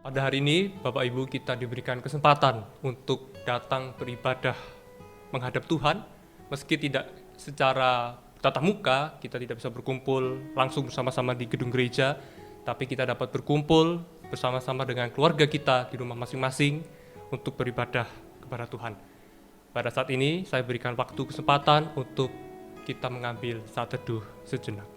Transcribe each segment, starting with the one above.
Pada hari ini, Bapak Ibu, kita diberikan kesempatan untuk datang beribadah menghadap Tuhan, meski tidak secara tatap muka, kita tidak bisa berkumpul langsung bersama-sama di gedung gereja, tapi kita dapat berkumpul bersama-sama dengan keluarga kita di rumah masing-masing untuk beribadah kepada Tuhan. Pada saat ini, saya berikan waktu kesempatan untuk kita mengambil saat teduh sejenak.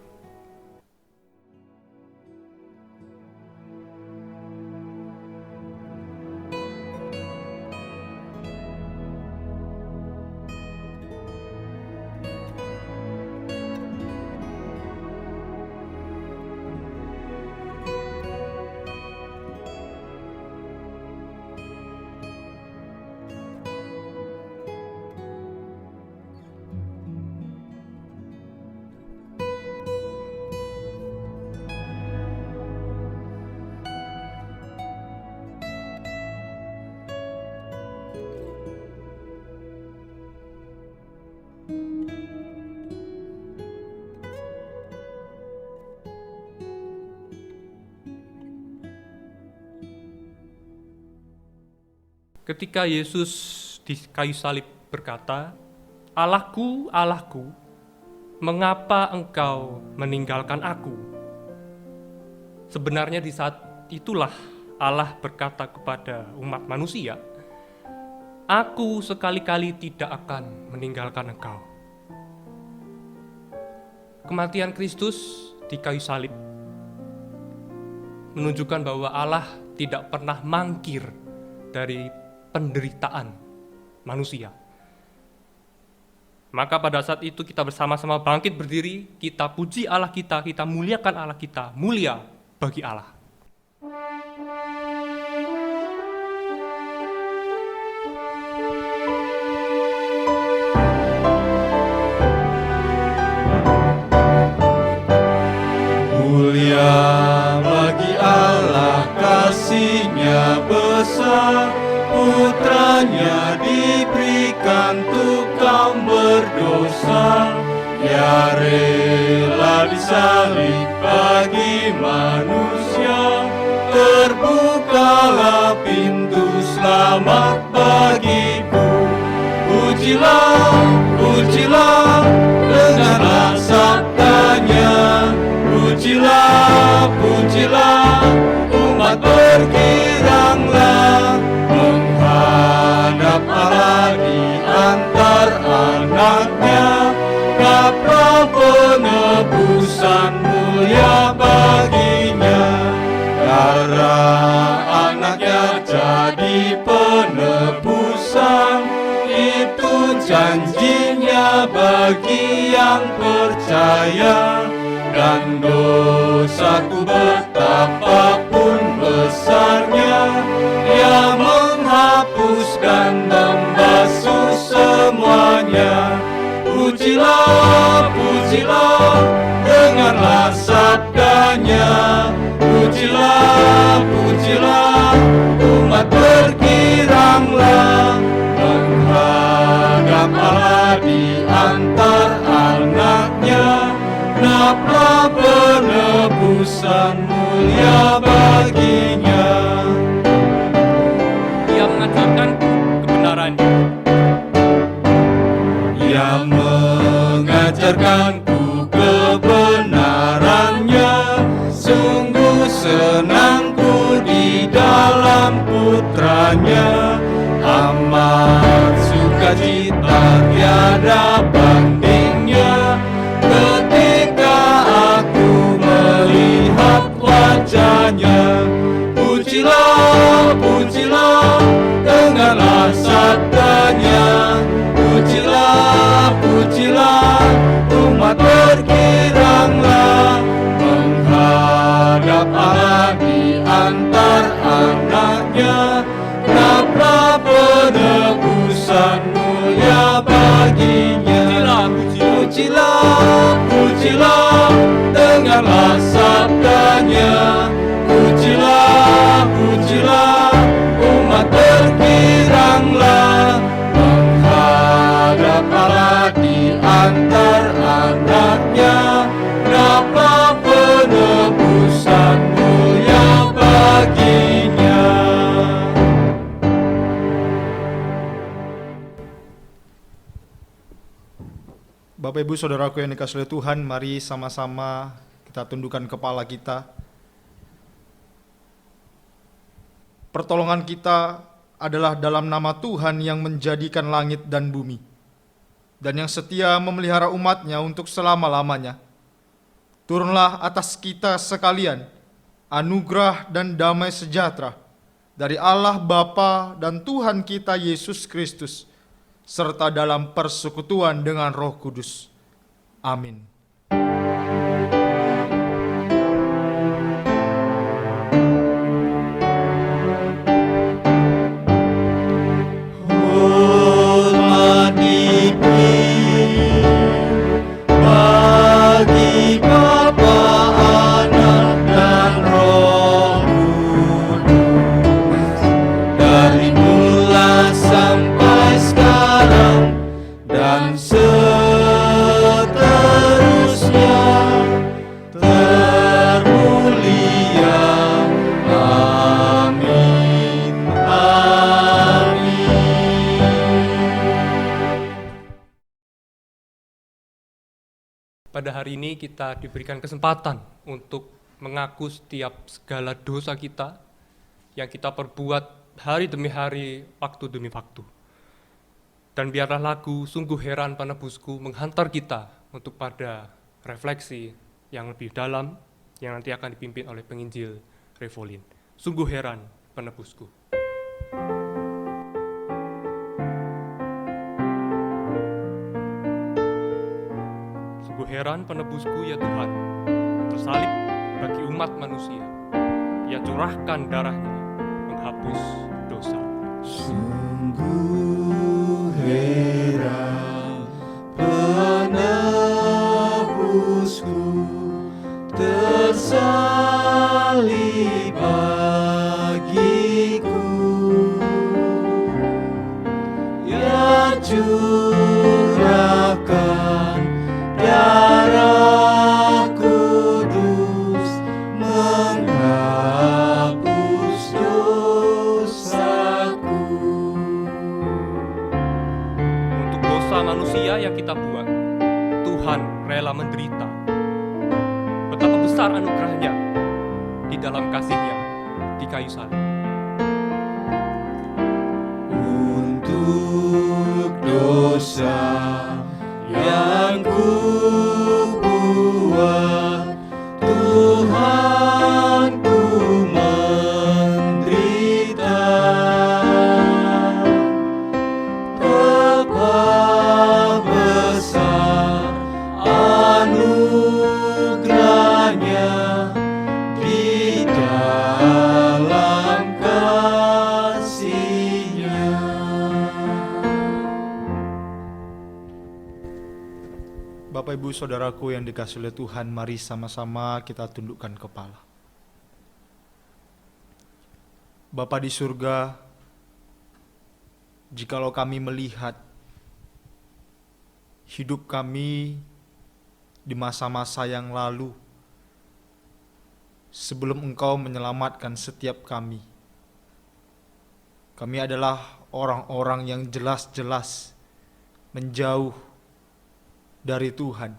Ketika Yesus di kayu salib berkata, "Allahku, Allahku, mengapa engkau meninggalkan aku?" Sebenarnya di saat itulah Allah berkata kepada umat manusia, "Aku sekali-kali tidak akan meninggalkan engkau." Kematian Kristus di kayu salib menunjukkan bahwa Allah tidak pernah mangkir dari penderitaan manusia. Maka pada saat itu kita bersama-sama bangkit berdiri, kita puji Allah kita muliakan Allah kita, mulia bagi Allah. Mulia bagi Allah, kasih-Nya besar, putranya diberikan untuk kaum berdosa. Dia rela disalib bagi manusia, terbukalah pintu selamat bagiku. Pujilah, pujilah, dengarlah sabdanya. Pujilah, pujilah, umat bergiranglah menghadap Allah di antar anaknya. Kapan penebusan mulia baginya, darah anaknya jadi penebusan. Itu janjinya bagi yang percaya. Dan dosaku betapapun besarnya, Dia menghapuskan, membasuh semuanya. Pujilah, pujilah, dengarlah sabdanya. Pujilah, pujilah, umat bergiranglah menghadap Allah di antar anaknya. Genaplah penebusan mulia baginya. Dia mengajarkanku kebenarannya. Dia mengajarkanku kebenarannya. Sungguh senangku di dalam putranya. Amat sukacita tiada bandingnya ketika aku melihat wajahnya. Pujilah, pujilah, dengarlah sabdanya. Pujilah, pujilah, umat bergiranglah menghadap Allah di antar anaknya. Genaplah penebusan mulia baginya. Pujilah, pujilah, dengarlah sabdanya. Pujilah, pujilah, umat bergiranglah menghadap Allah di antar anaknya. Genaplah penebusan mulia baginya. Bapak Ibu Saudaraku yang dikasihi oleh Tuhan, mari sama-sama kita tundukkan kepala kita. Pertolongan kita adalah dalam nama Tuhan yang menjadikan langit dan bumi, dan yang setia memelihara umat-Nya untuk selama-lamanya. Turunlah atas kita sekalian anugerah dan damai sejahtera dari Allah Bapa dan Tuhan kita Yesus Kristus, serta dalam persekutuan dengan Roh Kudus. Amin. Pada hari ini kita diberikan kesempatan untuk mengaku setiap segala dosa kita yang kita perbuat hari demi hari, waktu demi waktu. Dan biarlah lagu Sungguh Heran Penebusku menghantar kita untuk pada refleksi yang lebih dalam yang nanti akan dipimpin oleh penginjil Revolin. Sungguh heran penebusku. Heran penebusku ya Tuhan, tersalib bagi umat manusia. Ia curahkan darahnya menghapus dosa. Sungguh heran penebusku, tersalib bagiku. Ia curahkan darah kudus menghapus dosaku. Untuk dosa manusia yang kita buat, Tuhan rela menderita. Betapa besar anugerahnya di dalam kasih-Nya di kayu salib. Untuk dosa yang ku buat, Tuhan ku menderita. Betapa besar anugerahnya di dalam kasih-Nya. Bapak Ibu Saudaraku yang dikasihi oleh Tuhan, mari sama-sama kita tundukkan kepala. Bapa di surga, jikalau kami melihat hidup kami di masa-masa yang lalu, sebelum Engkau menyelamatkan setiap kami adalah orang-orang yang jelas-jelas menjauh dari Tuhan,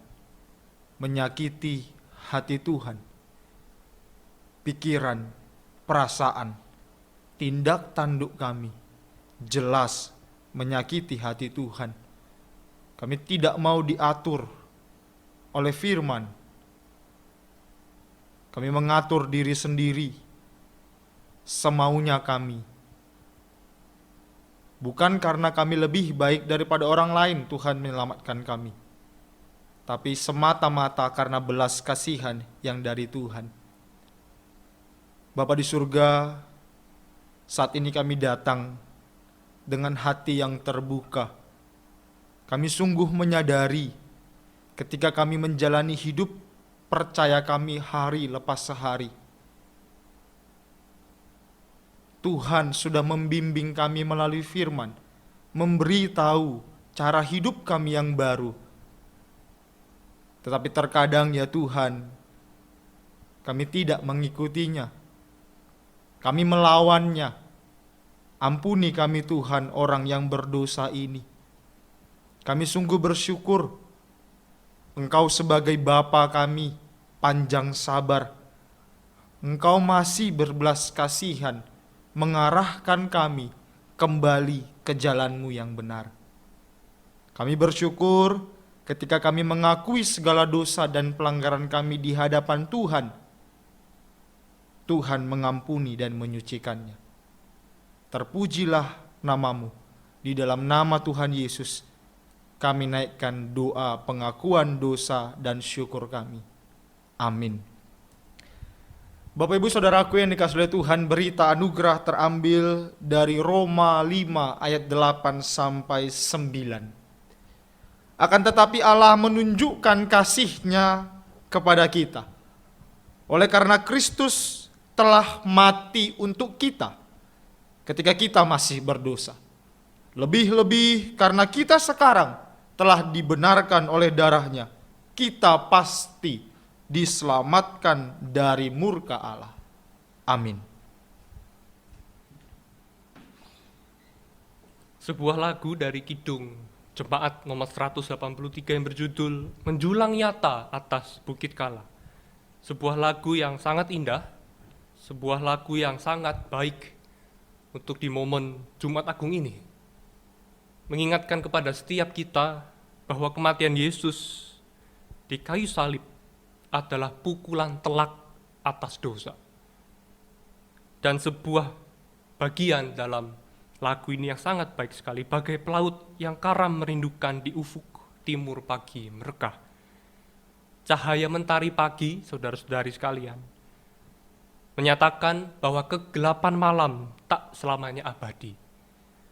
menyakiti hati Tuhan, pikiran, perasaan, tindak tanduk kami jelas menyakiti hati Tuhan. Kami tidak mau diatur oleh firman. Kami mengatur diri sendiri semaunya kami. Bukan karena kami lebih baik daripada orang lain Tuhan menyelamatkan kami, tapi semata-mata karena belas kasihan yang dari Tuhan. Bapa di surga, saat ini kami datang dengan hati yang terbuka. Kami sungguh menyadari ketika kami menjalani hidup, percaya kami hari lepas sehari, Tuhan sudah membimbing kami melalui firman, memberi tahu cara hidup kami yang baru. Tetapi terkadang ya Tuhan, kami tidak mengikutinya. Kami melawannya. Ampuni kami Tuhan, orang yang berdosa ini. Kami sungguh bersyukur Engkau sebagai Bapa kami, panjang sabar. Engkau masih berbelas kasihan, mengarahkan kami kembali ke jalan-Mu yang benar. Kami bersyukur ketika kami mengakui segala dosa dan pelanggaran kami di hadapan Tuhan. Tuhan mengampuni dan menyucikannya. Terpujilah nama-Mu. Di dalam nama Tuhan Yesus, kami naikkan doa pengakuan dosa dan syukur kami. Amin. Bapak Ibu Saudaraku yang dikasihi oleh Tuhan, berita anugerah terambil dari Roma 5 ayat 8 sampai 9. Akan tetapi Allah menunjukkan kasih-Nya kepada kita. Oleh karena Kristus telah mati untuk kita ketika kita masih berdosa. Lebih-lebih karena kita sekarang telah dibenarkan oleh darah-Nya, kita pasti diselamatkan dari murka Allah. Amin. Sebuah lagu dari Kidung Jemaat nomor 183 yang berjudul Menjulang Nyata Atas Bukit Kala. Sebuah lagu yang sangat indah, sebuah lagu yang sangat baik untuk di momen Jumat Agung ini. Mengingatkan kepada setiap kita bahwa kematian Yesus di kayu salib adalah pukulan telak atas dosa. Dan sebuah bagian dalam lagu ini yang sangat baik sekali, bagai pelaut yang karam merindukan di ufuk timur pagi merekah. Cahaya mentari pagi, saudara-saudari sekalian, menyatakan bahwa kegelapan malam tak selamanya abadi.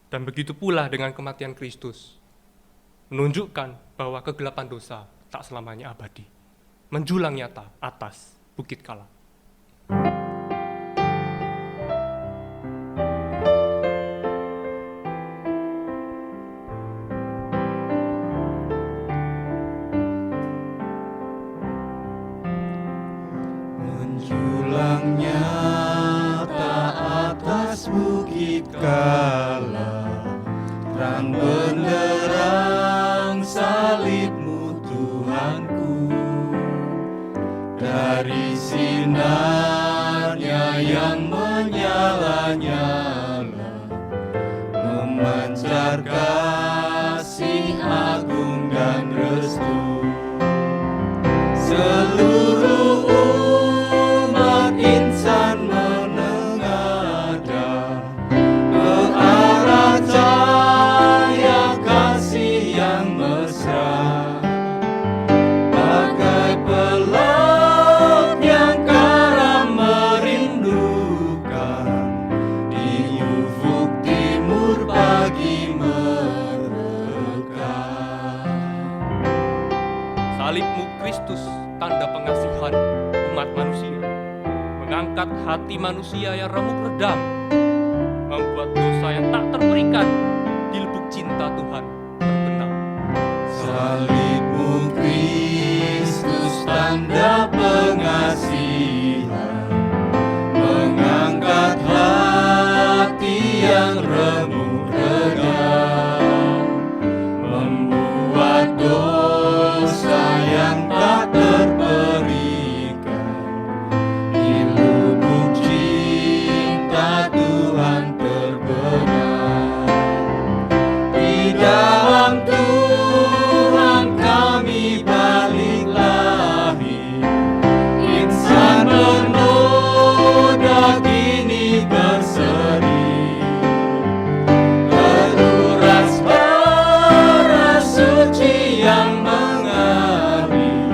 Dan begitu pula dengan kematian Kristus, menunjukkan bahwa kegelapan dosa tak selamanya abadi. Menjulang nyata atas Bukit Kala. Menjulang nyata atas Bukit Kala, terang benderang salib-Mu Tuhanku. Dari sinarnya yang menyala-nyala, memancar kasih agung dan restu. Seluruh umat insan menengadah ke arah cahaya kasih yang mesra, bagai pelaut yang karam merindukan di ufuk timur pagi merekah. Salib-Mu Kristus, tanda pengasihan umat manusia, mengangkat hati manusia yang remuk redam, membuat dosa yang tak terberikan di lubuk cinta Tuhan terbenam. Salib-Mu Kristus, tanda pengasihan, mengangkat hati yang remuk redam, membuat dosa yang tak terberikan di lubuk cinta Tuhan terbenam. Di dalam Tuhan kami balik lahir, insan bernoda kini berseri, teruras bara suci yang mengalir,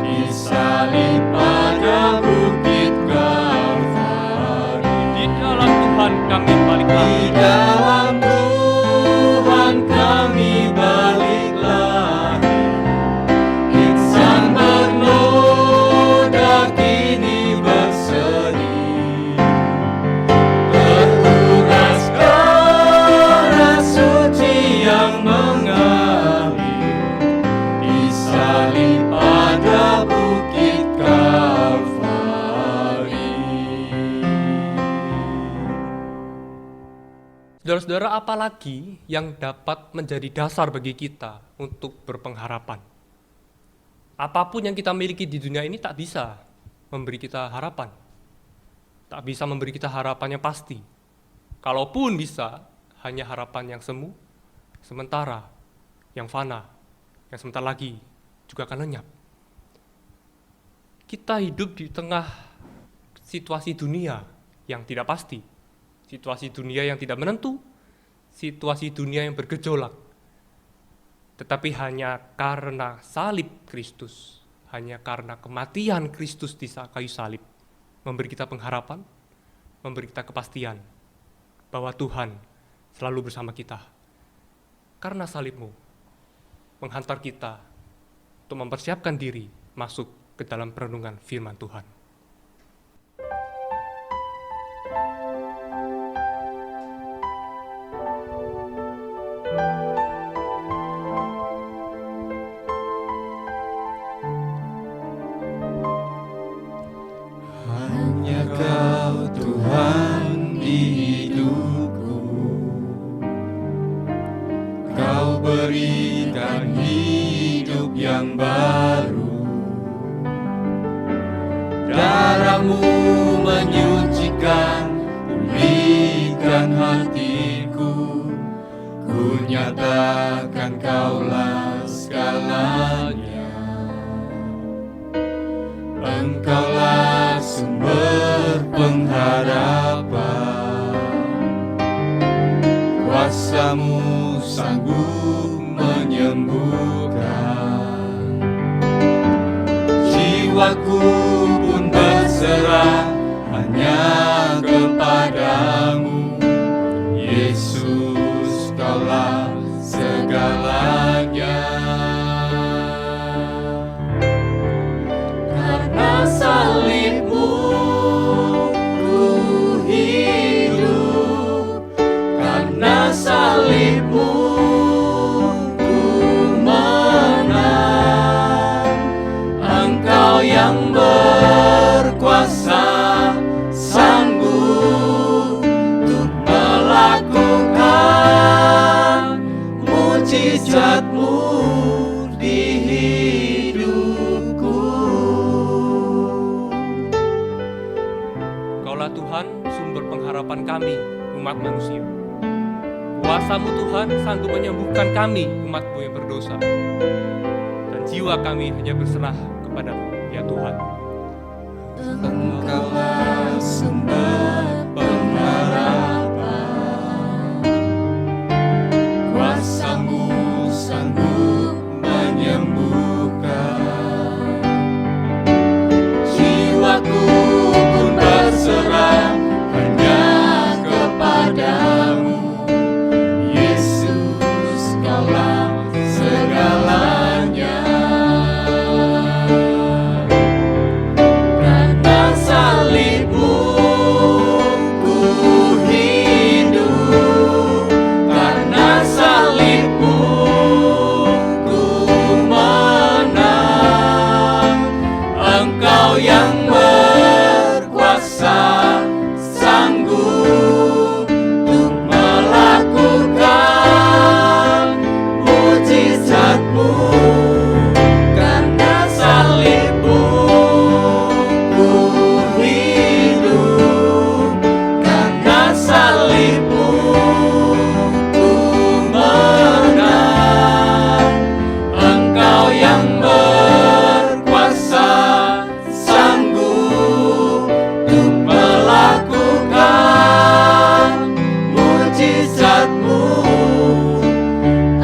disalib pada bukit Kalvari. Di dalam Tuhan kami balik Di lagi. dalam Tuhan kami balik lagi, insan bernoda kini berseri, teruras darah suci yang mengalir, disalib pada bukit Kalvari. Saudara-saudara, apalagi yang dapat menjadi dasar bagi kita untuk berpengharapan? Apapun yang kita miliki di dunia ini tak bisa memberi kita harapan. Tak bisa memberi kita harapan yang pasti. Kalaupun bisa, hanya harapan yang semu, sementara, yang fana, yang sebentar lagi juga akan lenyap. Kita hidup di tengah situasi dunia yang tidak pasti, situasi dunia yang tidak menentu, situasi dunia yang bergejolak. Tetapi hanya karena salib Kristus, hanya karena kematian Kristus di kayu salib, memberi kita pengharapan, memberi kita kepastian bahwa Tuhan selalu bersama kita. Karena salibmu menghantar kita untuk mempersiapkan diri masuk ke dalam perenungan firman Tuhan. Hanya Kau Tuhan di hidupku, Kau berikan hidup yang baru. Darah-Mu menyucikan, pulihkan hatiku. Ku nyatakan Kaulah segalanya. Engkaulah sumber pengharapan, kuasa-Mu sanggup menyembuhkan. Jiwaku pun berserah hanya kepadamu, Yesus, Kaulah segalanya. Karena salib-Mu ku hidup, karena salib-Mu ku menang. Engkau yang berkuasa sanggup untuk melakukan mujizat-Mu di hidupku. Kaulah Tuhan sumber pengharapan kami, umat manusia. Kuasa-Mu Tuhan sanggup menyembuhkan kami, umat-Mu yang berdosa. Dan jiwa kami hanya berserah kepada-Mu, ya Tuhan. Engkaulah sumber pengharapan, kuasa-Mu sanggup menyembuhkan. Jiwaku pun berserah hanya kepadamu, Yesus, Kaulah segalanya. Karena salib-Mu ku hidup, karena salib-Mu ku menang. Engkau yang berkuasa sanggup untuk melakukan mujizat-Mu. Karena salib-Mu ku hidup, karena salib-Mu ku menang. Engkau yang berkuasa sanggup untuk melakukan mujizat-Mu.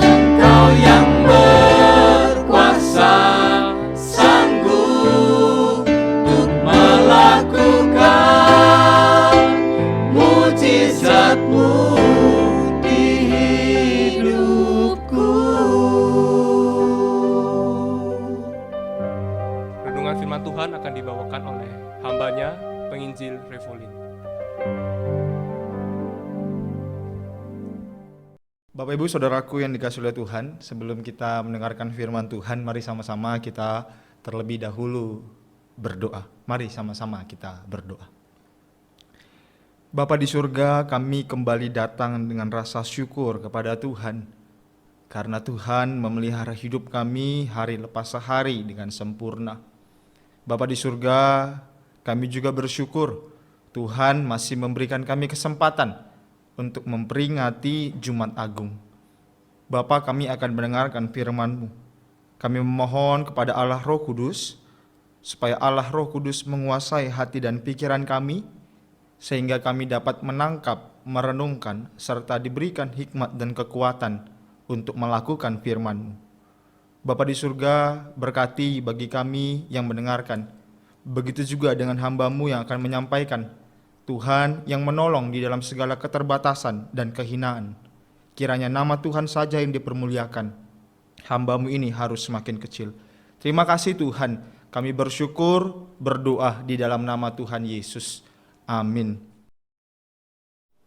Engkau yang berkuasa sanggup untuk melakukan mujizat-Mu di hidupku. Renungan firman Tuhan akan dibawakan oleh hambanya, penginjil Revolin. Bapak Ibu Saudaraku yang dikasihi oleh Tuhan, sebelum kita mendengarkan firman Tuhan, mari sama-sama kita terlebih dahulu berdoa. Mari sama-sama kita berdoa. Bapa di surga, kami kembali datang dengan rasa syukur kepada Tuhan karena Tuhan memelihara hidup kami hari lepas hari dengan sempurna. Bapa di surga, kami juga bersyukur Tuhan masih memberikan kami kesempatan untuk memperingati Jumat Agung. Bapa, kami akan mendengarkan firman-Mu. Kami memohon kepada Allah Roh Kudus, supaya Allah Roh Kudus menguasai hati dan pikiran kami, sehingga kami dapat menangkap, merenungkan, serta diberikan hikmat dan kekuatan untuk melakukan firman-Mu. Bapa di surga, berkati bagi kami yang mendengarkan. Begitu juga dengan hamba-Mu yang akan menyampaikan. Tuhan yang menolong di dalam segala keterbatasan dan kehinaan. Kiranya nama Tuhan saja yang dipermuliakan. Hamba-Mu ini harus semakin kecil. Terima kasih Tuhan. Kami bersyukur, berdoa di dalam nama Tuhan Yesus. Amin.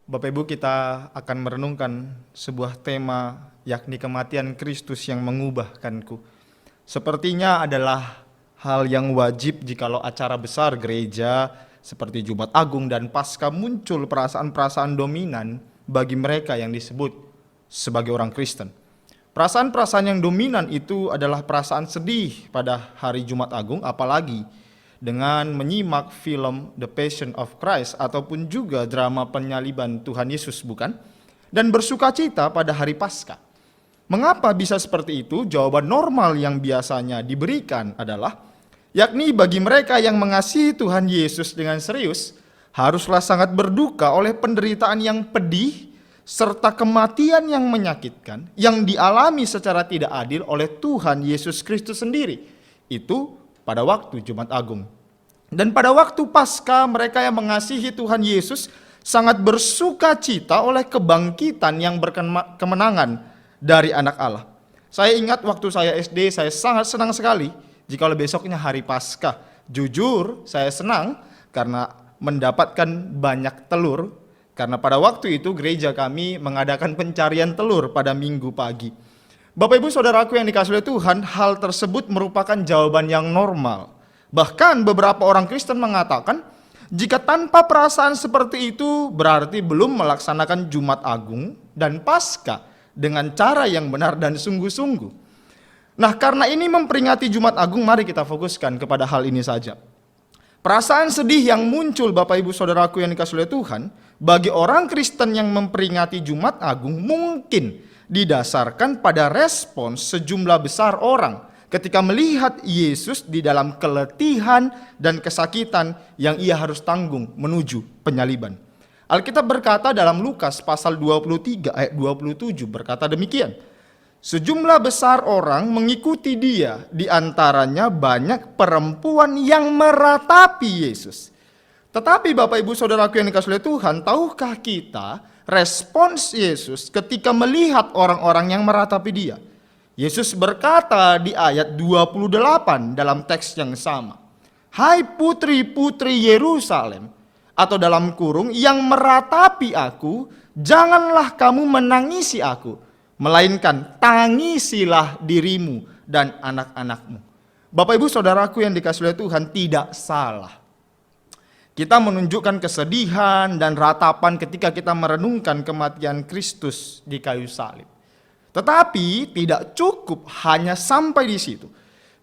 Bapak Ibu, kita akan merenungkan sebuah tema, yakni kematian Kristus yang mengubahkanku. Sepertinya adalah hal yang wajib jikalau acara besar gereja seperti Jumat Agung dan Paskah muncul perasaan-perasaan dominan bagi mereka yang disebut sebagai orang Kristen. Perasaan-perasaan yang dominan itu adalah perasaan sedih pada hari Jumat Agung, apalagi dengan menyimak film The Passion of Christ ataupun juga drama penyaliban Tuhan Yesus, bukan? Dan bersukacita pada hari Paskah. Mengapa bisa seperti itu? Jawaban normal yang biasanya diberikan adalah, yakni bagi mereka yang mengasihi Tuhan Yesus dengan serius, haruslah sangat berduka oleh penderitaan yang pedih, serta kematian yang menyakitkan, yang dialami secara tidak adil oleh Tuhan Yesus Kristus sendiri. Itu pada waktu Jumat Agung. Dan pada waktu Paskah, mereka yang mengasihi Tuhan Yesus sangat bersuka cita oleh kebangkitan yang berkemenangan dari anak Allah. Saya ingat waktu saya SD, saya sangat senang sekali jika besoknya hari Paskah. Jujur, saya senang karena mendapatkan banyak telur, karena pada waktu itu gereja kami mengadakan pencarian telur pada Minggu pagi. Bapak Ibu Saudaraku yang dikasihi oleh Tuhan, hal tersebut merupakan jawaban yang normal. Bahkan beberapa orang Kristen mengatakan, jika tanpa perasaan seperti itu berarti belum melaksanakan Jumat Agung dan Paskah dengan cara yang benar dan sungguh-sungguh. Nah, karena ini memperingati Jumat Agung, mari kita fokuskan kepada hal ini saja. Perasaan sedih yang muncul Bapak Ibu Saudaraku yang dikasihi oleh Tuhan, bagi orang Kristen yang memperingati Jumat Agung mungkin didasarkan pada respons sejumlah besar orang ketika melihat Yesus di dalam keletihan dan kesakitan yang ia harus tanggung menuju penyaliban. Alkitab berkata dalam Lukas pasal 23 ayat 27 berkata demikian. Sejumlah besar orang mengikuti dia, di antaranya banyak perempuan yang meratapi Yesus. Tetapi Bapak Ibu Saudaraku yang dikasihi oleh Tuhan, tahukah kita respons Yesus ketika melihat orang-orang yang meratapi dia? Yesus berkata di ayat 28 dalam teks yang sama. Hai putri-putri Yerusalem, atau dalam kurung yang meratapi aku, janganlah kamu menangisi aku, melainkan tangisilah dirimu dan anak-anakmu. Bapak Ibu Saudaraku yang dikasihi oleh Tuhan, tidak salah kita menunjukkan kesedihan dan ratapan ketika kita merenungkan kematian Kristus di kayu salib. Tetapi tidak cukup hanya sampai di situ.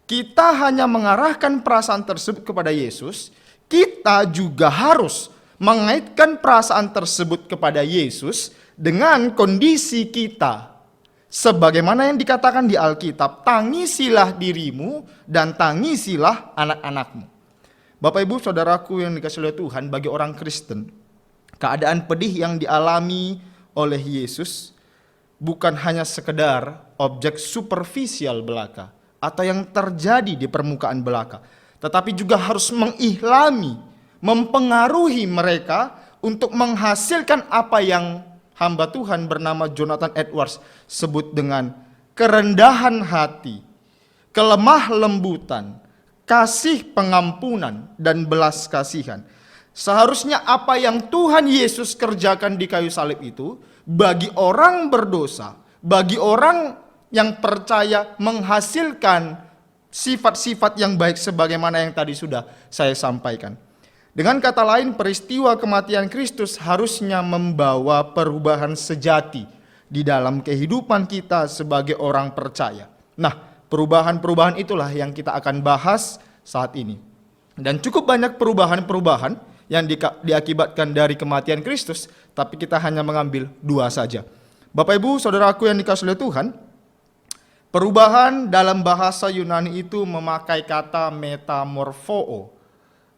Kita hanya mengarahkan perasaan tersebut kepada Yesus, kita juga harus mengaitkan perasaan tersebut kepada Yesus dengan kondisi kita. Sebagaimana yang dikatakan di Alkitab, tangisilah dirimu dan tangisilah anak-anakmu. Bapak Ibu Saudaraku yang dikasihi oleh Tuhan, bagi orang Kristen, keadaan pedih yang dialami oleh Yesus bukan hanya sekedar objek superficial belaka atau yang terjadi di permukaan belaka, tetapi juga harus mengihlami, mempengaruhi mereka untuk menghasilkan apa yang hamba Tuhan bernama Jonathan Edwards sebut dengan kerendahan hati, kelemah lembutan, kasih pengampunan, dan belas kasihan. Seharusnya apa yang Tuhan Yesus kerjakan di kayu salib itu bagi orang berdosa, bagi orang yang percaya, menghasilkan sifat-sifat yang baik sebagaimana yang tadi sudah saya sampaikan. Dengan kata lain, peristiwa kematian Kristus harusnya membawa perubahan sejati di dalam kehidupan kita sebagai orang percaya. Nah, perubahan-perubahan itulah yang kita akan bahas saat ini. Dan cukup banyak perubahan-perubahan yang diakibatkan dari kematian Kristus, tapi kita hanya mengambil 2 saja. Bapak Ibu, saudaraku yang dikasihi oleh Tuhan, perubahan dalam bahasa Yunani itu memakai kata metamorphoo,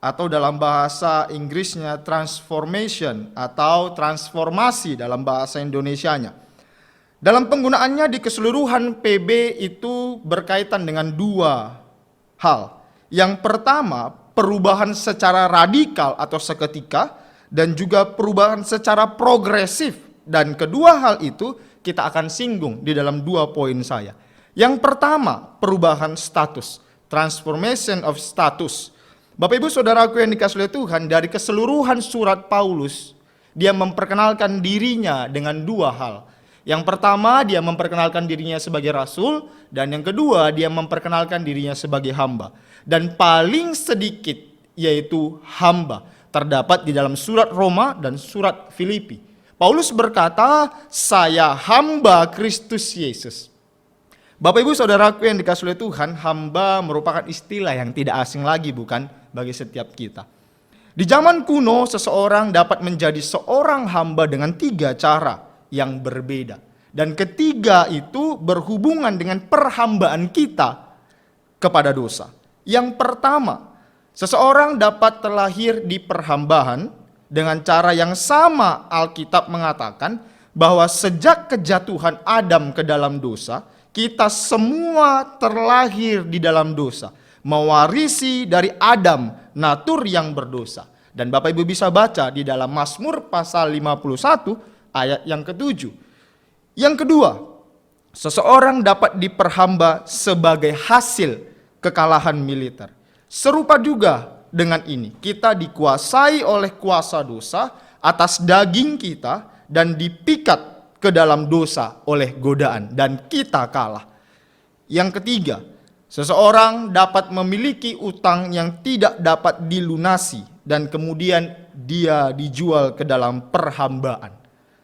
atau dalam bahasa Inggrisnya transformation atau transformasi dalam bahasa Indonesianya. Dalam penggunaannya di keseluruhan PB itu berkaitan dengan 2 hal. Yang pertama, perubahan secara radikal atau seketika, dan juga perubahan secara progresif. Dan kedua hal itu kita akan singgung di dalam 2 poin saya. Yang pertama, perubahan status, transformation of status. Bapak Ibu saudaraku yang dikasihi oleh Tuhan, dari keseluruhan surat Paulus, dia memperkenalkan dirinya dengan 2 hal. Yang pertama, dia memperkenalkan dirinya sebagai rasul, dan yang kedua, dia memperkenalkan dirinya sebagai hamba. Dan paling sedikit, yaitu hamba, terdapat di dalam surat Roma dan surat Filipi. Paulus berkata, saya hamba Kristus Yesus. Bapak Ibu saudaraku yang dikasihi oleh Tuhan, hamba merupakan istilah yang tidak asing lagi, bukan, bagi setiap kita. Di zaman kuno, seseorang dapat menjadi seorang hamba dengan 3 cara yang berbeda. Dan ketiga itu berhubungan dengan perhambaan kita kepada dosa. Yang pertama, seseorang dapat terlahir di perhambaan dengan cara yang sama. Alkitab mengatakan bahwa sejak kejatuhan Adam ke dalam dosa, kita semua terlahir di dalam dosa, mewarisi dari Adam natur yang berdosa. Dan Bapak Ibu bisa baca di dalam Mazmur pasal 51 ayat yang ke-7. Yang kedua, seseorang dapat diperhamba sebagai hasil kekalahan militer. Serupa juga dengan ini, kita dikuasai oleh kuasa dosa atas daging kita dan dipikat ke dalam dosa oleh godaan, dan kita kalah. Yang ketiga, seseorang dapat memiliki utang yang tidak dapat dilunasi dan kemudian dia dijual ke dalam perhambaan.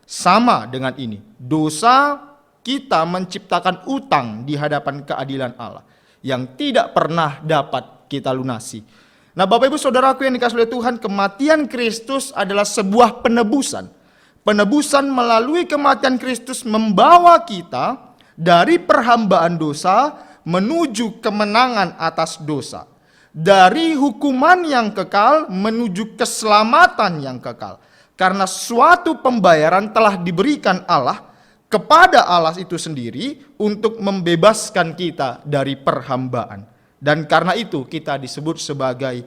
Sama dengan ini, dosa kita menciptakan utang di hadapan keadilan Allah yang tidak pernah dapat kita lunasi. Nah, Bapak Ibu saudaraku yang dikasihi oleh Tuhan, kematian Kristus adalah sebuah penebusan. Penebusan melalui kematian Kristus membawa kita dari perhambaan dosa menuju kemenangan atas dosa. Dari hukuman yang kekal menuju keselamatan yang kekal. Karena suatu pembayaran telah diberikan Allah kepada Allah itu sendiri untuk membebaskan kita dari perhambaan. Dan karena itu kita disebut sebagai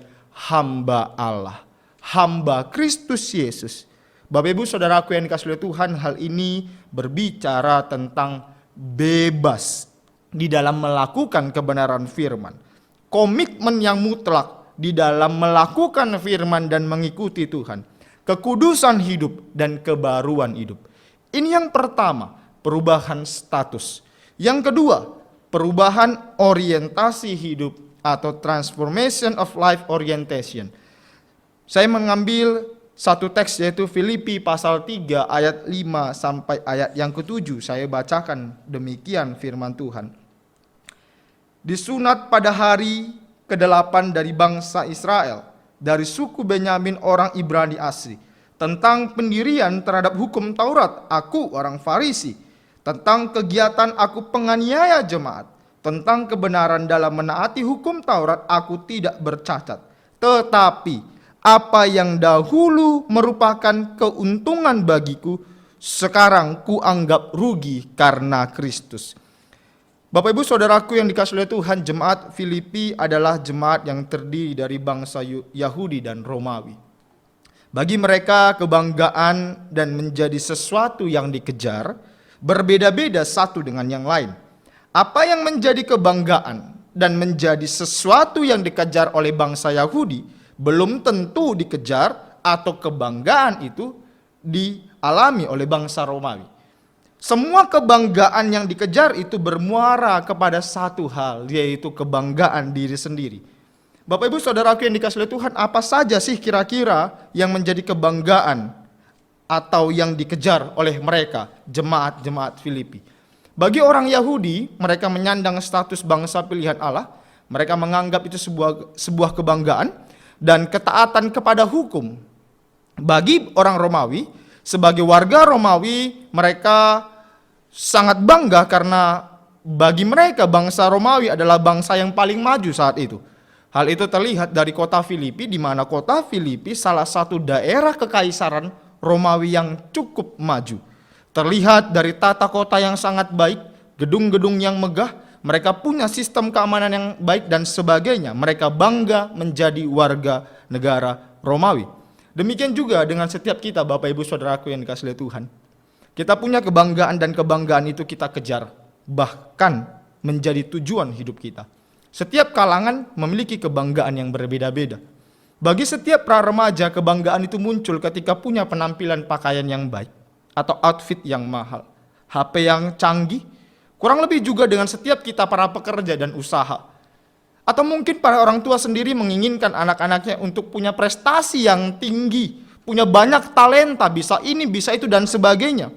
hamba Allah, hamba Kristus Yesus. Bapak Ibu saudaraku yang dikasihi oleh Tuhan, hal ini berbicara tentang bebas di dalam melakukan kebenaran firman. Komitmen yang mutlak di dalam melakukan firman dan mengikuti Tuhan. Kekudusan hidup dan kebaruan hidup. Ini yang pertama, perubahan status. Yang kedua, perubahan orientasi hidup atau transformation of life orientation. Saya mengambil satu teks yaitu Filipi pasal 3 ayat 5 sampai ayat yang ke-7. Saya bacakan demikian firman Tuhan. Disunat pada hari ke-8 dari bangsa Israel, dari suku Benyamin orang Ibrani asli, tentang pendirian terhadap hukum Taurat, aku orang Farisi, tentang kegiatan aku penganiaya jemaat, tentang kebenaran dalam menaati hukum Taurat, aku tidak bercacat. Tetapi apa yang dahulu merupakan keuntungan bagiku, sekarang kuanggap rugi karena Kristus. Bapak Ibu saudaraku yang dikasihi oleh Tuhan, jemaat Filipi adalah jemaat yang terdiri dari bangsa Yahudi dan Romawi. Bagi mereka kebanggaan dan menjadi sesuatu yang dikejar berbeda-beda satu dengan yang lain. Apa yang menjadi kebanggaan dan menjadi sesuatu yang dikejar oleh bangsa Yahudi belum tentu dikejar atau kebanggaan itu dialami oleh bangsa Romawi. Semua kebanggaan yang dikejar itu bermuara kepada satu hal, yaitu kebanggaan diri sendiri. Bapak Ibu saudaraku yang dikasihi oleh Tuhan, apa saja sih kira-kira yang menjadi kebanggaan atau yang dikejar oleh mereka, jemaat-jemaat Filipi. Bagi orang Yahudi, mereka menyandang status bangsa pilihan Allah. Mereka menganggap itu sebuah kebanggaan dan ketaatan kepada hukum. Bagi orang Romawi, sebagai warga Romawi, mereka sangat bangga karena bagi mereka bangsa Romawi adalah bangsa yang paling maju saat itu. Hal itu terlihat dari kota Filipi, di mana kota Filipi salah satu daerah kekaisaran Romawi yang cukup maju. Terlihat dari tata kota yang sangat baik, gedung-gedung yang megah, mereka punya sistem keamanan yang baik dan sebagainya. Mereka bangga menjadi warga negara Romawi. Demikian juga dengan setiap kita, Bapak Ibu Saudaraku yang dikasihi oleh Tuhan. Kita punya kebanggaan dan kebanggaan itu kita kejar, bahkan menjadi tujuan hidup kita. Setiap kalangan memiliki kebanggaan yang berbeda-beda. Bagi setiap pra remaja, kebanggaan itu muncul ketika punya penampilan pakaian yang baik atau outfit yang mahal, HP yang canggih, kurang lebih juga dengan setiap kita para pekerja dan usaha. Atau mungkin para orang tua sendiri menginginkan anak-anaknya untuk punya prestasi yang tinggi, punya banyak talenta, bisa ini, bisa itu, dan sebagainya.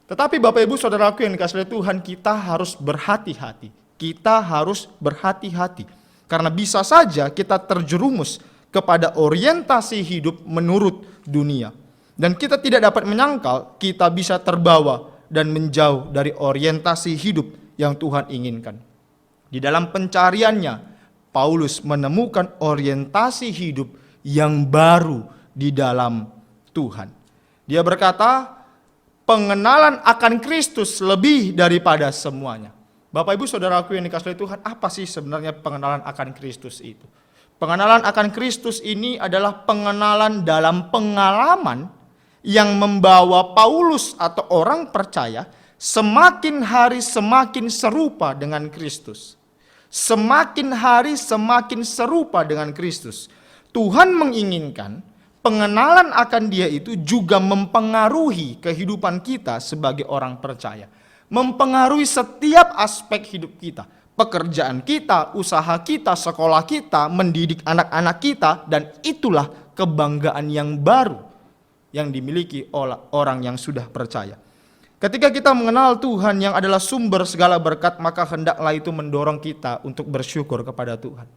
Tetapi Bapak Ibu Saudaraku yang dikasihi oleh Tuhan, kita harus berhati-hati. Kita harus berhati-hati. Karena bisa saja kita terjerumus kepada orientasi hidup menurut dunia. Dan kita tidak dapat menyangkal kita bisa terbawa dan menjauh dari orientasi hidup yang Tuhan inginkan. Di dalam pencariannya, Paulus menemukan orientasi hidup yang baru di dalam Tuhan. Dia berkata, pengenalan akan Kristus lebih daripada semuanya. Bapak Ibu Saudaraku yang dikasihi Tuhan, apa sih sebenarnya pengenalan akan Kristus itu? Pengenalan akan Kristus ini adalah pengenalan dalam pengalaman yang membawa Paulus atau orang percaya semakin hari semakin serupa dengan Kristus. Semakin hari semakin serupa dengan Kristus. Tuhan menginginkan pengenalan akan Dia itu juga mempengaruhi kehidupan kita sebagai orang percaya. Mempengaruhi setiap aspek hidup kita. Pekerjaan kita, usaha kita, sekolah kita, mendidik anak-anak kita, dan itulah kebanggaan yang baru yang dimiliki oleh orang yang sudah percaya. Ketika kita mengenal Tuhan yang adalah sumber segala berkat, maka hendaklah itu mendorong kita untuk bersyukur kepada Tuhan.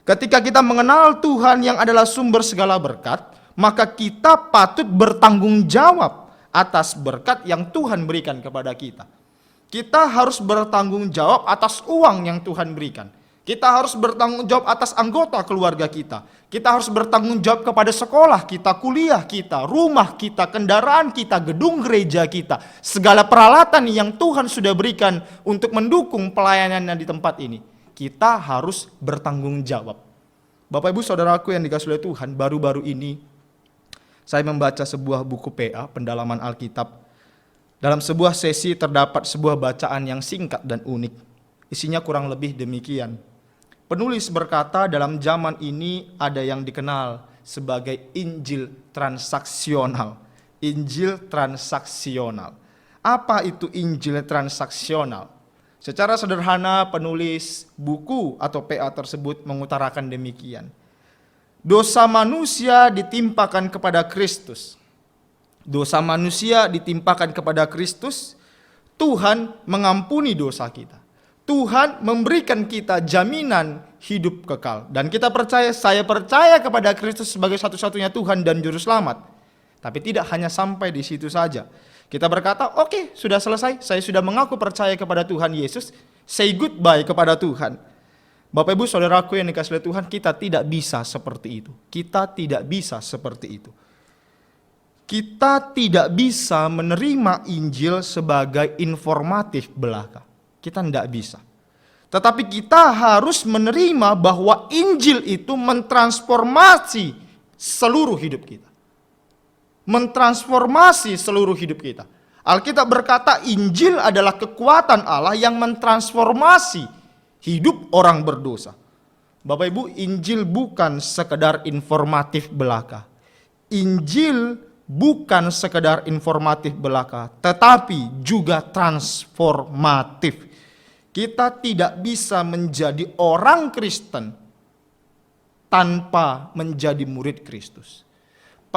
Ketika kita mengenal Tuhan yang adalah sumber segala berkat, maka kita patut bertanggung jawab atas berkat yang Tuhan berikan kepada kita. Kita harus bertanggung jawab atas uang yang Tuhan berikan. Kita harus bertanggung jawab atas anggota keluarga kita. Kita harus bertanggung jawab kepada sekolah kita, kuliah kita, rumah kita, kendaraan kita, gedung gereja kita. Segala peralatan yang Tuhan sudah berikan untuk mendukung pelayanannya di tempat ini. Kita harus bertanggung jawab. Bapak Ibu Saudaraku yang dikasihi oleh Tuhan, baru-baru ini saya membaca sebuah buku PA, pendalaman Alkitab. Dalam sebuah sesi terdapat sebuah bacaan yang singkat dan unik. Isinya kurang lebih demikian. Penulis berkata, dalam zaman ini ada yang dikenal sebagai Injil transaksional. Injil transaksional. Apa itu Injil transaksional? Secara sederhana penulis buku atau PA tersebut mengutarakan demikian. Dosa manusia ditimpakan kepada Kristus. Dosa manusia ditimpakan kepada Kristus, Tuhan mengampuni dosa kita. Tuhan memberikan kita jaminan hidup kekal. Dan kita percaya, saya percaya kepada Kristus sebagai satu-satunya Tuhan dan Juru Selamat. Tapi tidak hanya sampai di situ saja. Kita berkata, oke, sudah selesai, saya sudah mengaku percaya kepada Tuhan Yesus, say goodbye kepada Tuhan. Bapak Ibu Saudaraku yang dikasihi Tuhan, kita tidak bisa seperti itu. Kita tidak bisa seperti itu. Kita tidak bisa menerima Injil sebagai informatif belaka. Kita tidak bisa. Tetapi kita harus menerima bahwa Injil itu mentransformasi seluruh hidup kita. Mentransformasi seluruh hidup kita. Alkitab berkata Injil adalah kekuatan Allah yang mentransformasi hidup orang berdosa. Bapak Ibu, Injil bukan sekedar informatif belaka. Injil bukan sekedar informatif belaka, tetapi juga transformatif. Kita tidak bisa menjadi orang Kristen tanpa menjadi murid Kristus.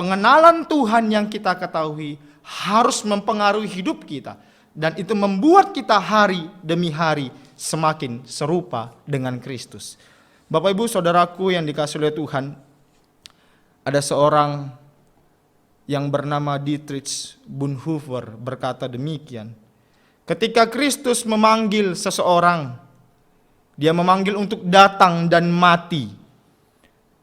pengenalan Tuhan yang kita ketahui harus mempengaruhi hidup kita. Dan itu membuat kita hari demi hari semakin serupa dengan Kristus. Bapak Ibu Saudaraku yang dikasihi oleh Tuhan, ada seorang yang bernama Dietrich Bonhoeffer berkata demikian. Ketika Kristus memanggil seseorang, dia memanggil untuk datang dan mati.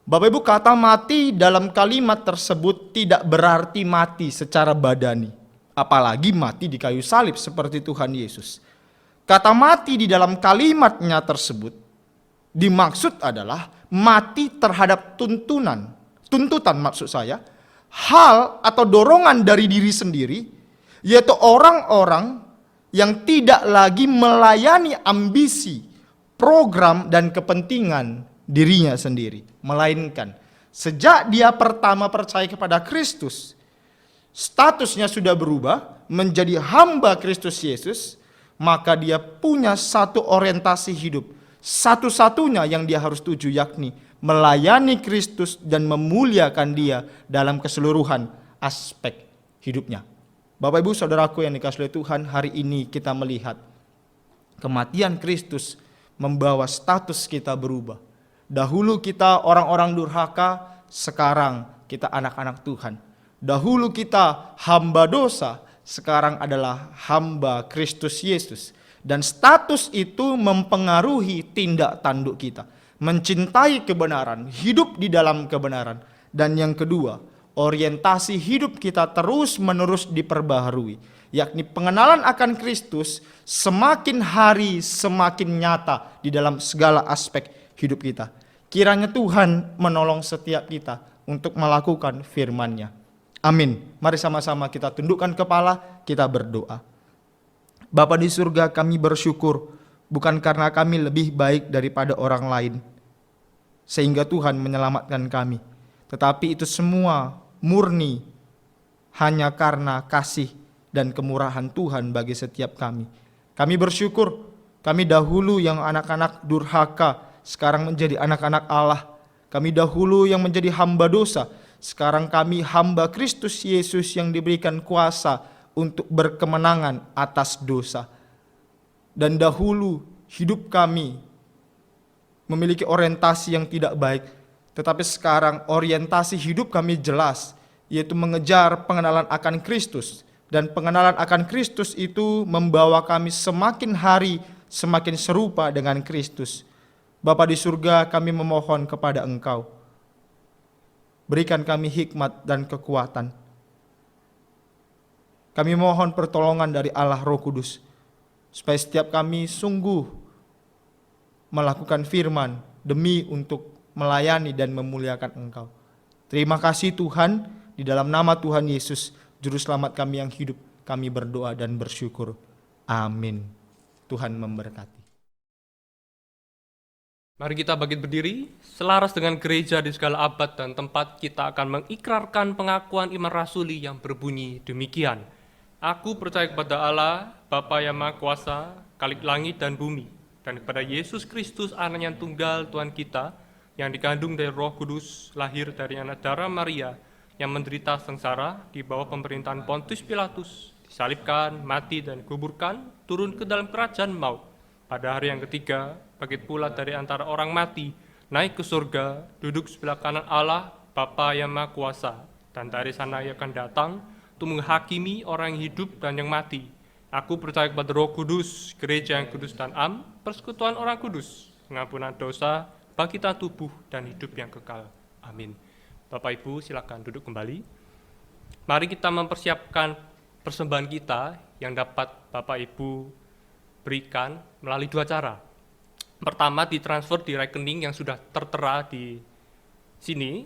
Bapak Ibu, kata mati dalam kalimat tersebut tidak berarti mati secara badani, apalagi mati di kayu salib seperti Tuhan Yesus. Kata mati di dalam kalimatnya tersebut dimaksud adalah mati terhadap tuntutan maksud saya, hal atau dorongan dari diri sendiri, yaitu orang-orang yang tidak lagi melayani ambisi, program dan kepentingan dirinya sendiri, melainkan sejak dia pertama percaya kepada Kristus, statusnya sudah berubah menjadi hamba Kristus Yesus, maka dia punya satu orientasi hidup, satu-satunya yang dia harus tuju, yakni melayani Kristus dan memuliakan dia dalam keseluruhan aspek hidupnya. Bapak Ibu Saudaraku yang dikasihi oleh Tuhan, hari ini kita melihat kematian Kristus membawa status kita berubah. Dahulu kita orang-orang durhaka, sekarang kita anak-anak Tuhan. Dahulu kita hamba dosa, sekarang adalah hamba Kristus Yesus. Dan status itu mempengaruhi tindak tanduk kita. Mencintai kebenaran, hidup di dalam kebenaran. Dan yang kedua, orientasi hidup kita terus-menerus diperbaharui. Yakni pengenalan akan Kristus semakin hari semakin nyata di dalam segala aspek hidup kita. Kiranya Tuhan menolong setiap kita untuk melakukan firman-Nya. Amin. Mari sama-sama kita tundukkan kepala, kita berdoa. Bapa di surga, kami bersyukur bukan karena kami lebih baik daripada orang lain sehingga Tuhan menyelamatkan kami, tetapi itu semua murni hanya karena kasih dan kemurahan Tuhan bagi setiap kami. Kami bersyukur, kami dahulu yang anak-anak durhaka, sekarang menjadi anak-anak Allah. Kami dahulu yang menjadi hamba dosa, sekarang kami hamba Kristus Yesus yang diberikan kuasa untuk berkemenangan atas dosa. Dan dahulu hidup kami memiliki orientasi yang tidak baik, tetapi sekarang orientasi hidup kami jelas, yaitu mengejar pengenalan akan Kristus. Dan pengenalan akan Kristus itu membawa kami semakin hari semakin serupa dengan Kristus. Bapa di surga, kami memohon kepada Engkau, berikan kami hikmat dan kekuatan. Kami mohon pertolongan dari Allah Roh Kudus, supaya setiap kami sungguh melakukan firman demi untuk melayani dan memuliakan Engkau. Terima kasih Tuhan, di dalam nama Tuhan Yesus, Juru Selamat kami yang hidup, kami berdoa dan bersyukur. Amin. Tuhan memberkati. Mari kita bangkit berdiri, selaras dengan gereja di segala abad dan tempat, kita akan mengikrarkan pengakuan iman rasuli yang berbunyi demikian. Aku percaya kepada Allah, Bapa yang Maha Kuasa, Khalik langit dan bumi, dan kepada Yesus Kristus, Anak yang tunggal Tuhan kita, yang dikandung dari Roh Kudus, lahir dari anak darah Maria, yang menderita sengsara di bawah pemerintahan Pontius Pilatus, disalibkan, mati dan dikuburkan, turun ke dalam kerajaan maut. Pada hari yang ketiga, bangkit pula dari antara orang mati, naik ke surga, duduk sebelah kanan Allah, Bapa yang Maha Kuasa, dan dari sana ia akan datang untuk menghakimi orang yang hidup dan yang mati. Aku percaya kepada Roh Kudus, gereja yang kudus dan am, persekutuan orang kudus, pengampunan dosa, bangkitan tubuh dan hidup yang kekal. Amin. Bapak Ibu silakan duduk kembali. Mari kita mempersiapkan persembahan kita yang dapat Bapak Ibu berikan melalui dua cara. Pertama, ditransfer di rekening yang sudah tertera di sini,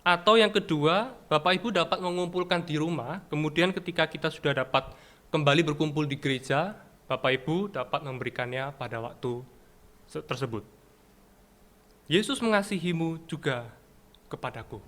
atau yang kedua, Bapak Ibu dapat mengumpulkan di rumah, kemudian ketika kita sudah dapat kembali berkumpul di gereja, Bapak Ibu dapat memberikannya pada waktu tersebut. Yesus mengasihimu juga kepadaku.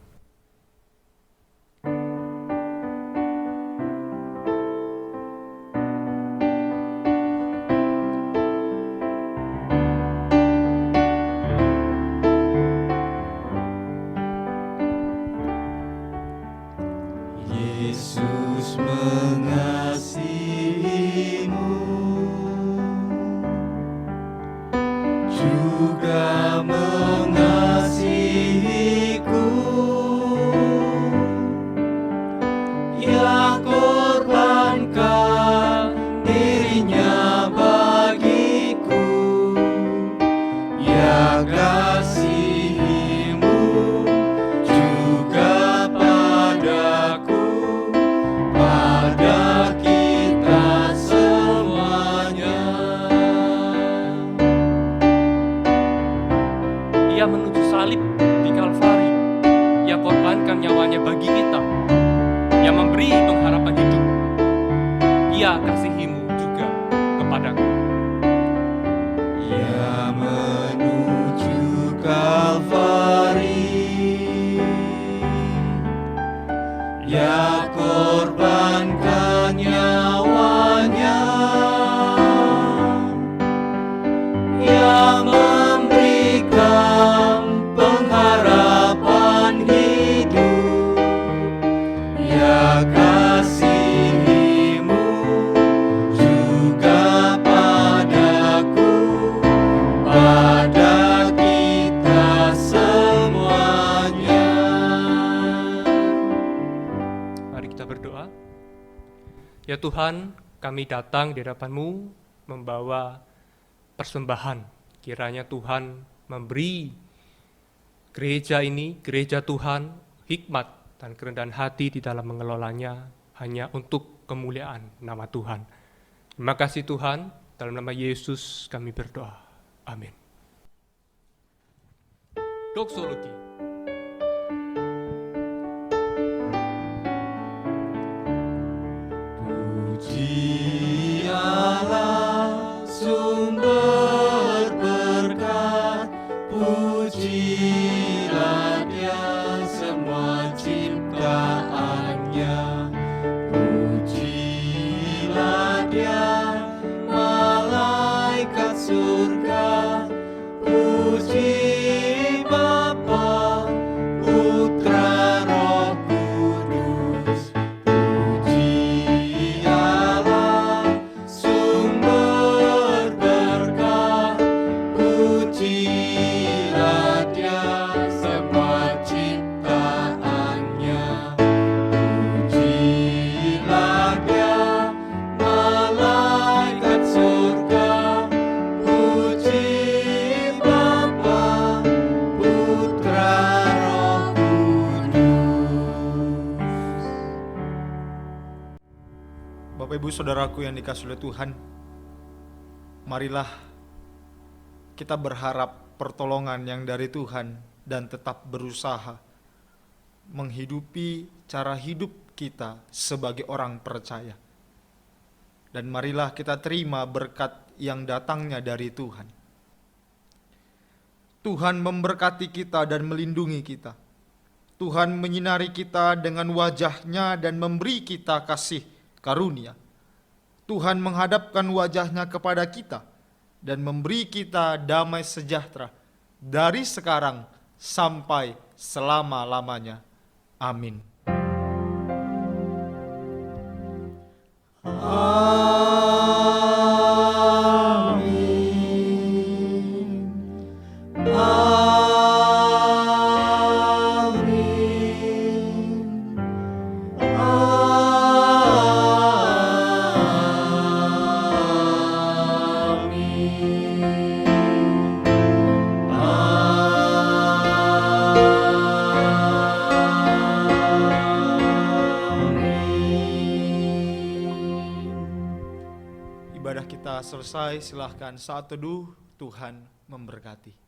Ia kasihi-Mu juga kepadaku. Ia menuju Kalvari, Ia korbankan nyawanya, Ia memberikan pengharapan hidup, Ia kasihi-Mu juga padaku, pada kita semuanya. Mari kita berdoa. Ya Tuhan, kami datang di hadapan-Mu membawa persembahan. Kiranya Tuhan memberi gereja ini, gereja Tuhan, hikmat dan kerendahan hati di dalam mengelolanya hanya untuk kemuliaan nama Tuhan. Terima kasih Tuhan, dalam nama Yesus kami berdoa. Amin. Doksologi. Puji Allah sumber berkat, pujilah Dia semua ciptaannya, pujilah Dia malaikat surga, puji Bapa, Putra, Roh Kudus. Puji Allah sumber berkat, pujilah Dia semua ciptaannya, pujilah Dia malaikat surga, puji Bapa, Putra, Roh Kudus. Bapak Ibu Saudaraku yang dikasihi oleh Tuhan, marilah kita berharap pertolongan yang dari Tuhan dan tetap berusaha menghidupi cara hidup kita sebagai orang percaya. Dan marilah kita terima berkat yang datangnya dari Tuhan. Tuhan memberkati kita dan melindungi kita. Tuhan menyinari kita dengan wajah-Nya dan memberi kita kasih karunia. Tuhan menghadapkan wajah-Nya kepada kita dan memberi kita damai sejahtera dari sekarang sampai selama-lamanya. Amin. Amin. Ibadah kita selesai, silahkan saat teduh, Tuhan memberkati.